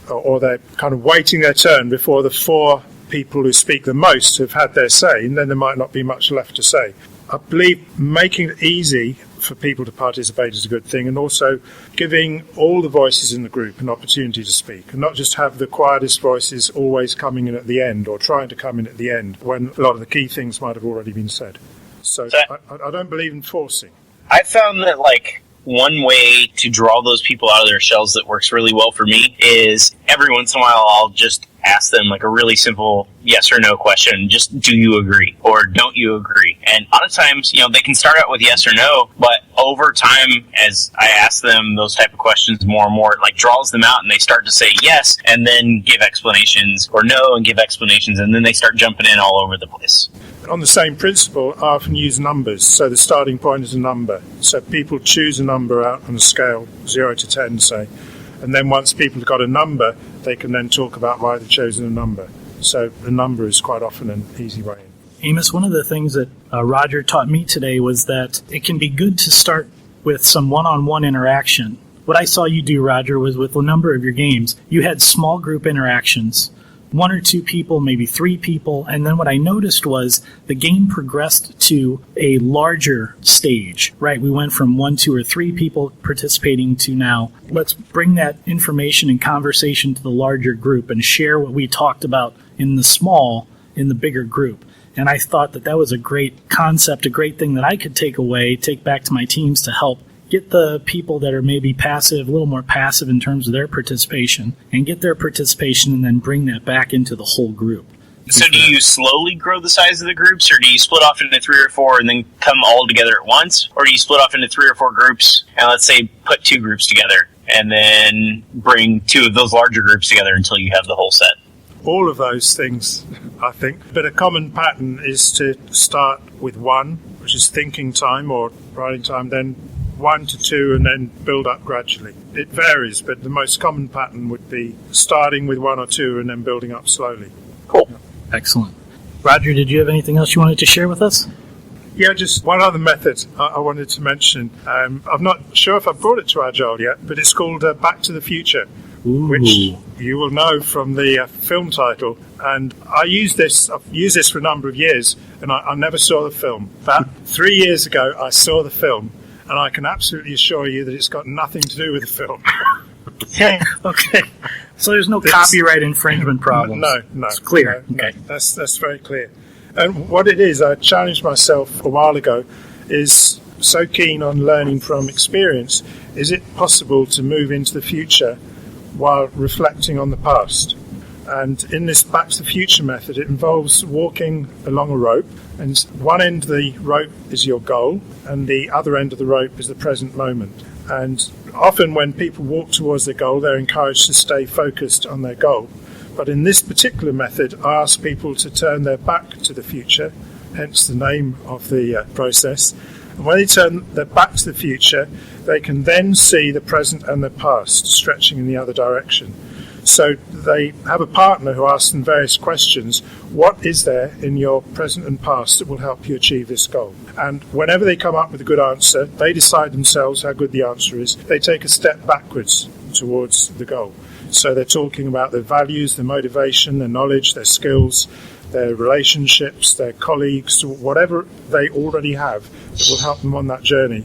or they're kind of waiting their turn before the 4 people who speak the most have had their say, and then there might not be much left to say. I believe making it easy for people to participate is a good thing, and also giving all the voices in the group an opportunity to speak, and not just have the quietest voices always coming in at the end or trying to come in at the end when a lot of the key things might have already been said. So I don't believe in forcing. I found that, one way to draw those people out of their shells that works really well for me is every once in a while I'll just ask them a really simple yes or no question. Just, do you agree? Or don't you agree? And a lot of times, they can start out with yes or no, but over time, as I ask them those type of questions more and more, it draws them out and they start to say yes and then give explanations, or no and give explanations, and then they start jumping in all over the place. On the same principle, I often use numbers. So the starting point is a number. So people choose a number out on a scale, 0 to 10, say. And then once people have got a number, they can then talk about why they've chosen a number. So the number is quite often an easy way in. Amos, one of the things that Roger taught me today was that it can be good to start with some one-on-one interaction. What I saw you do, Roger, was with a number of your games, you had small group interactions. 1 or 2 people, maybe 3 people, and then what I noticed was the game progressed to a larger stage, right? We went from 1, 2, or 3 people participating to now, let's bring that information and conversation to the larger group and share what we talked about in the bigger group. And I thought that was a great concept, a great thing that I could take back to my teams to help get the people that are maybe passive, a little more passive in terms of their participation, and get their participation and then bring that back into the whole group. So do you slowly grow the size of the groups, or do you split off into 3 or 4 and then come all together at once? Or do you split off into 3 or 4 groups and, let's say, put 2 groups together and then bring 2 of those larger groups together until you have the whole set? All of those things, I think. But a common pattern is to start with 1, which is thinking time or writing time, then 1 to 2, and then build up gradually. It varies, but the most common pattern would be starting with 1 or 2 and then building up slowly. Cool. Excellent. Roger, did you have anything else you wanted to share with us? Yeah, just one other method I wanted to mention. I'm not sure if I've brought it to Agile yet, but it's called Back to the Future, Ooh. which you will know from the film title. And I've used this for a number of years, and I never saw the film. About 3 years ago, I saw the film, and I can absolutely assure you that it's got nothing to do with the film. Okay. So there's no copyright infringement problems? No. It's clear. No, okay. That's very clear. And what it is, I challenged myself a while ago, is so keen on learning from experience. Is it possible to move into the future while reflecting on the past? And in this Back to the Future method, it involves walking along a rope, and one end of the rope is your goal, and the other end of the rope is the present moment. And often when people walk towards their goal, they're encouraged to stay focused on their goal. But in this particular method, I ask people to turn their back to the future, hence the name of the process. And when they turn their back to the future, they can then see the present and the past stretching in the other direction. So they have a partner who asks them various questions. What is there in your present and past that will help you achieve this goal? And whenever they come up with a good answer, they decide themselves how good the answer is. They take a step backwards towards the goal. So they're talking about their values, their motivation, their knowledge, their skills, their relationships, their colleagues, whatever they already have that will help them on that journey,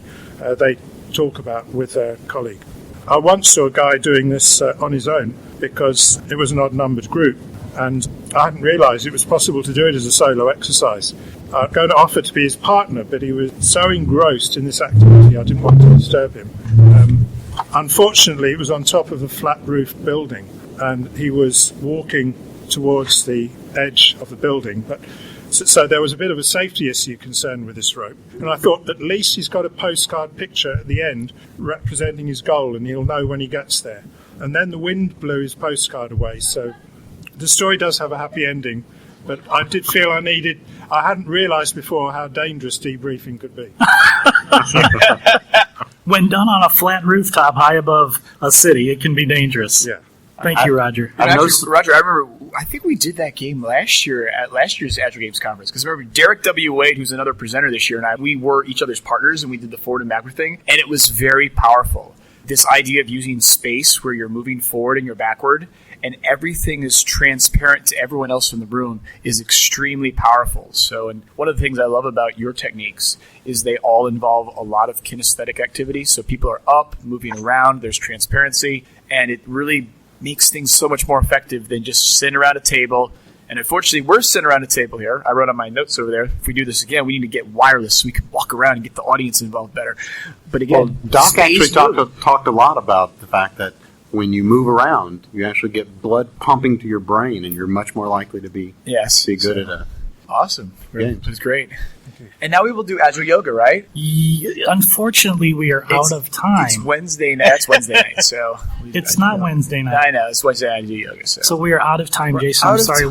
they talk about with their colleague. I once saw a guy doing this on his own because it was an odd-numbered group, and I hadn't realised it was possible to do it as a solo exercise. I was going to offer to be his partner, but he was so engrossed in this activity I didn't want to disturb him. Unfortunately, it was on top of a flat-roofed building, and he was walking towards the edge of the building, but so there was a bit of a safety issue concerned with this rope. And I thought at least he's got a postcard picture at the end representing his goal, and he'll know when he gets there. And then the wind blew his postcard away, so the story does have a happy ending, but I did feel I hadn't realised before how dangerous debriefing could be. When done on a flat rooftop high above a city, it can be dangerous. Yeah. Thank you, Roger. Roger, I remember, I think we did that game last year at last year's Agile Games conference. Because remember, Derek W. Wade, who's another presenter this year, and we were each other's partners, and we did the forward and backward thing, and it was very powerful. This idea of using space where you're moving forward and you're backward, and everything is transparent to everyone else in the room is extremely powerful. So, and one of the things I love about your techniques is they all involve a lot of kinesthetic activity. So people are up, moving around, there's transparency, and it really makes things so much more effective than just sitting around a table. And unfortunately, we're sitting around a table here. I wrote on my notes over there, if we do this again, we need to get wireless so we can walk around and get the audience involved better. But again, Doc actually talked a lot about the fact that when you move around, you actually get blood pumping to your brain, and you're much more likely to be good at it. Awesome. It was great. And now we will do Agile Yoga, right? Unfortunately, we are out of time. It's Wednesday night. That's Wednesday night. So it's not Wednesday night. I know. It's Wednesday night Agile Yoga. So we are out of time, Jason. I'm sorry.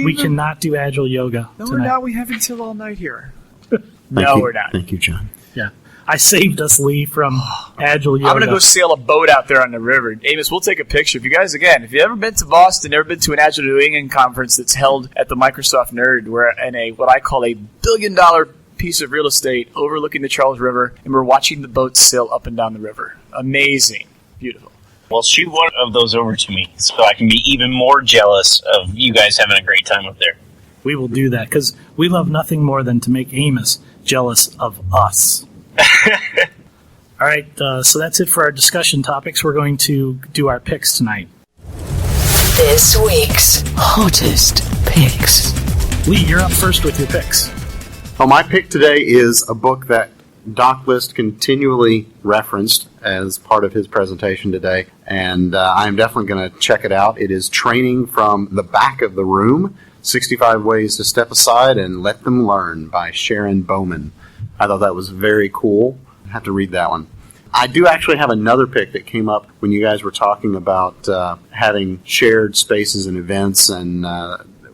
We cannot do Agile Yoga tonight. We're not. We have until all night here. We're not. Thank you, John. Yeah. I saved us, Lee, from Agile Yoga. I'm going to go sail a boat out there on the river. Amos, we'll take a picture. If you guys, again, if you've ever been to Boston, never been to an Agile New England conference that's held at the Microsoft Nerd, we're in what I call a $1 billion piece of real estate overlooking the Charles River, and we're watching the boats sail up and down the river. Amazing. Beautiful. Well, shoot one of those over to me so I can be even more jealous of you guys having a great time up there. We will do that, because we love nothing more than to make Amos jealous of us. All right, so that's it for our discussion topics. We're going to do our picks tonight. This week's hottest picks. Lee, you're up first with your picks. Well, my pick today is a book that Doc List continually referenced as part of his presentation today, and I'm definitely going to check it out. It is Training from the Back of the Room, 65 Ways to Step Aside and Let Them Learn by Sharon Bowman. I thought that was very cool. I have to read that one. I do actually have another pick that came up when you guys were talking about having shared spaces and events, and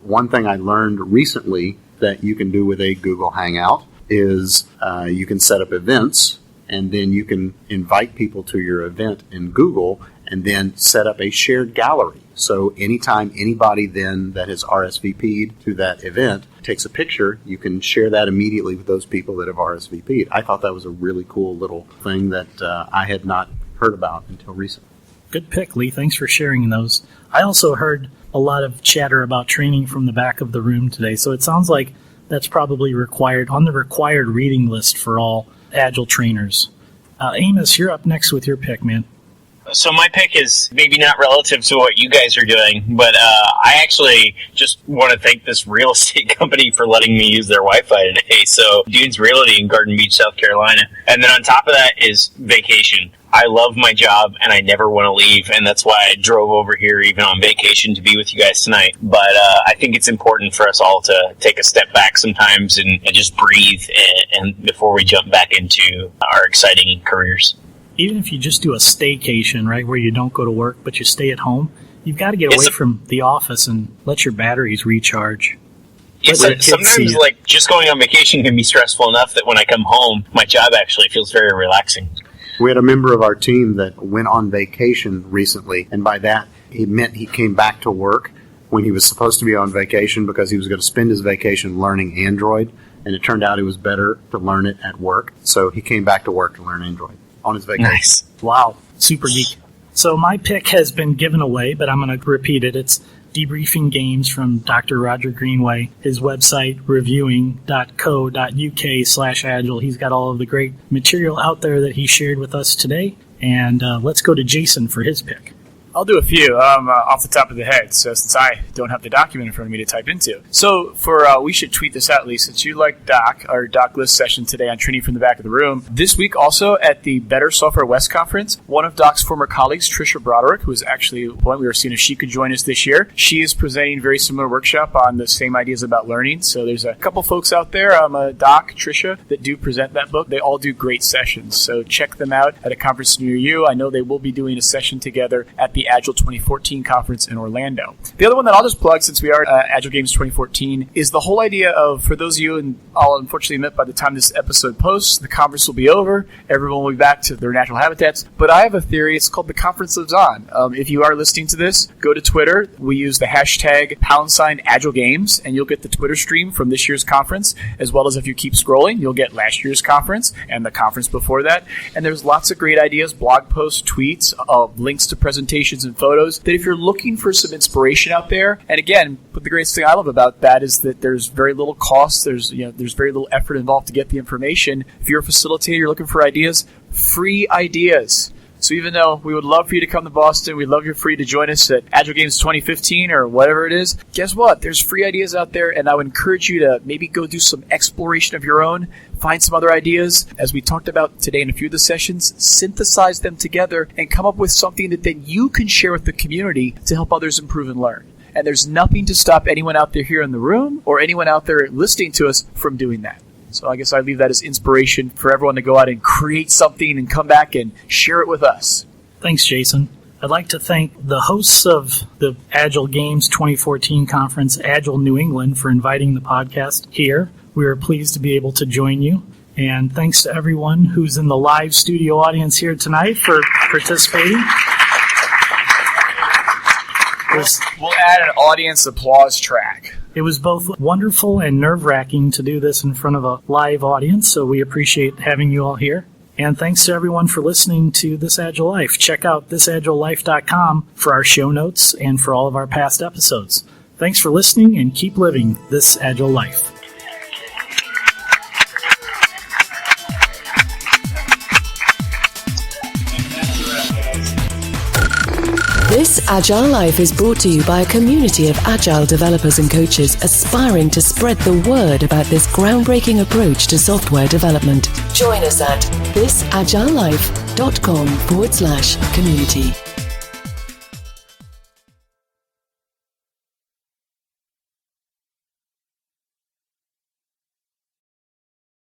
one thing I learned recently that you can do with a Google Hangout is you can set up events, and then you can invite people to your event in Google and then set up a shared gallery. So anytime anybody then that has RSVP'd to that event takes a picture, you can share that immediately with those people that have RSVP'd. I thought that was a really cool little thing that I had not heard about until recently. Good pick, Lee. Thanks for sharing those. I also heard a lot of chatter about training from the back of the room today, so it sounds like that's probably required on the required reading list for all Agile trainers. Amos, you're up next with your pick, man. So my pick is maybe not relative to what you guys are doing, but I actually just want to thank this real estate company for letting me use their Wi-Fi today. So Dunes Realty in Garden Beach, South Carolina. And then on top of that is vacation. I love my job and I never want to leave, and that's why I drove over here even on vacation to be with you guys tonight. But I think it's important for us all to take a step back sometimes and just breathe and before we jump back into our exciting careers. Even if you just do a staycation, right, where you don't go to work but you stay at home, you've got to get away from the office and let your batteries recharge. Sometimes, like, just going on vacation can be stressful enough that when I come home, my job actually feels very relaxing. We had a member of our team that went on vacation recently, and by that, it meant he came back to work when he was supposed to be on vacation because he was going to spend his vacation learning Android, and it turned out it was better to learn it at work, so he came back to work to learn Android on his vacation. Nice. Wow. Super geek. So my pick has been given away, but I'm going to repeat it. It's Debriefing Games from Dr. Roger Greenway. His website, reviewing.co.uk/agile. He's got all of the great material out there that he shared with us today. And let's go to Jason for his pick. I'll do a few off the top of the head, so since I don't have the document in front of me to type into. So we should tweet this out, Lee, since you like our Doc List session today on Training from the Back of the Room. This week also at the Better Software West Conference, one of Doc's former colleagues, Tricia Broderick, who is actually one we were seeing if she could join us this year. She is presenting a very similar workshop on the same ideas about learning. So there's a couple folks out there, Doc, Tricia, that do present that book. They all do great sessions. So check them out at a conference near you. I know they will be doing a session together at the Agile 2014 conference in Orlando. The other one that I'll just plug, since we are at Agile Games 2014, is the whole idea of, for those of you, and I'll unfortunately admit by the time this episode posts, the conference will be over, everyone will be back to their natural habitats, but I have a theory, it's called The Conference Lives On. If you are listening to this, go to Twitter, we use the hashtag #Agile Games, and you'll get the Twitter stream from this year's conference, as well as if you keep scrolling, you'll get last year's conference and the conference before that, and there's lots of great ideas, blog posts, tweets, links to presentations and photos, that if you're looking for some inspiration out there, and again, but the greatest thing I love about that is that there's very little cost, there's very little effort involved to get the information. If you're a facilitator, you're looking for ideas, free ideas. So even though we would love for you to come to Boston, we'd love for you to join us at Agile Games 2015 or whatever it is, guess what? There's free ideas out there, and I would encourage you to maybe go do some exploration of your own, find some other ideas. As we talked about today in a few of the sessions, synthesize them together and come up with something that then you can share with the community to help others improve and learn. And there's nothing to stop anyone out there here in the room or anyone out there listening to us from doing that. So I guess I leave that as inspiration for everyone to go out and create something and come back and share it with us. Thanks, Jason. I'd like to thank the hosts of the Agile Games 2014 conference, Agile New England, for inviting the podcast here. We are pleased to be able to join you. And thanks to everyone who's in the live studio audience here tonight for participating. We'll add an audience applause track. It was both wonderful and nerve-wracking to do this in front of a live audience, so we appreciate having you all here. And thanks to everyone for listening to This Agile Life. Check out thisagilelife.com for our show notes and for all of our past episodes. Thanks for listening, and keep living this Agile Life. This Agile Life is brought to you by a community of Agile developers and coaches aspiring to spread the word about this groundbreaking approach to software development. Join us at thisagilelife.com/community.